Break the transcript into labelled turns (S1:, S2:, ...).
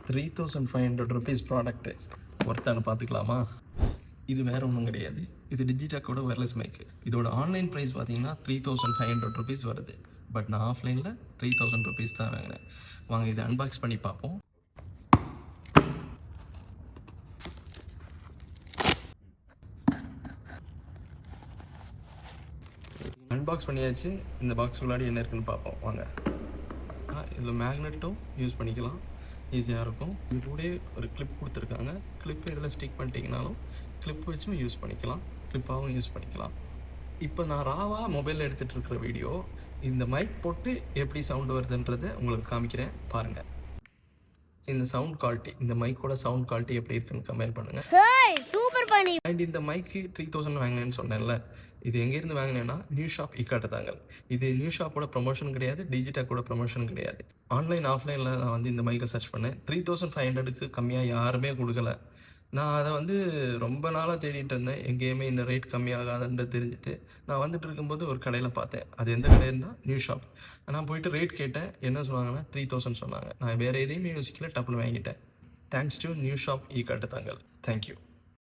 S1: ₹3,500 product ஒர்த்தானு பார்த்துக்கலாமா? இது வேறு ஒன்றும் கிடையாது. இது டிஜிடெக்கோட ஒயர்லெஸ் மைக்கு. இதோட ஆன்லைன் ப்ரைஸ் பார்த்தீங்கன்னா ₹3,500 வருது. பட் நான் ஆஃப்லைனில் ₹3,000 தான் வாங்கினேன். வாங்க இதை அன்பாக்ஸ் பண்ணி பார்ப்போம். அன்பாக்ஸ் பண்ணியாச்சு. இந்த பாக்ஸ் உள்ளாடி என்ன இருக்குன்னு பார்ப்போம் வாங்க. இதில் மேக்னெட்டும் யூஸ் பண்ணிக்கலாம், ஈஸியாக இருக்கும். இது கூட ஒரு கிளிப் கொடுத்துருக்காங்க. கிளிப்பு இதில் ஸ்டிக் பண்ணிட்டீங்கனாலும் கிளிப் வச்சும் யூஸ் பண்ணிக்கலாம், கிளிப்பாகவும் யூஸ் பண்ணிக்கலாம். இப்போ நான் ராவாக மொபைலில் எடுத்துகிட்டு இருக்கிற வீடியோ இந்த மைக் போட்டு எப்படி சவுண்டு வருதுன்றதை உங்களுக்கு காமிக்கிறேன் பாருங்கள். இந்த சவுண்ட் குவாலிட்டி, இந்த மைக்கோட சவுண்ட் குவாலிட்டி எப்படி இருக்குன்னு கம்பேர் பண்ணுங்கள். அண்ட் இந்த மைக்கு 3000 வாங்கினேன்னு சொன்னேன்ல, இது எங்கேருந்து வாங்கினேன்னா நியூ ஷாப் இக்காட்டுதாங்கல். இது நியூ ஷாப்போட ப்ரொமோஷன் கிடையாது, டிஜிடெக்கோட ப்ரொமோஷன் கிடையாது. ஆன்லைன் ஆஃப்லைனில் நான் வந்து இந்த மைக்கை சர்ச் பண்ணேன். 3500க்கு கம்மியாக யாருமே கொடுக்கல. நான் அதை ரொம்ப நாளாக தேடிட்டு இருந்தேன். எங்கேயுமே இந்த ரேட் கம்மியாகாதுன்றது தெரிஞ்சுட்டு நான் வந்துட்டு இருக்கும்போது ஒரு கடையில் பார்த்தேன். அது எந்த கடையில் தான், நியூ ஷாப். நான் போயிட்டு ரேட் கேட்டேன். என்ன சொன்னாங்கன்னா 3000 சொன்னாங்க. நான் வேறு எதையுமே யோசிக்கல, டப்புன்னு வாங்கிட்டேன். தேங்க்ஸ் டு நியூ ஷாப் இக்காட்டுதாங்கல். தேங்க்யூ.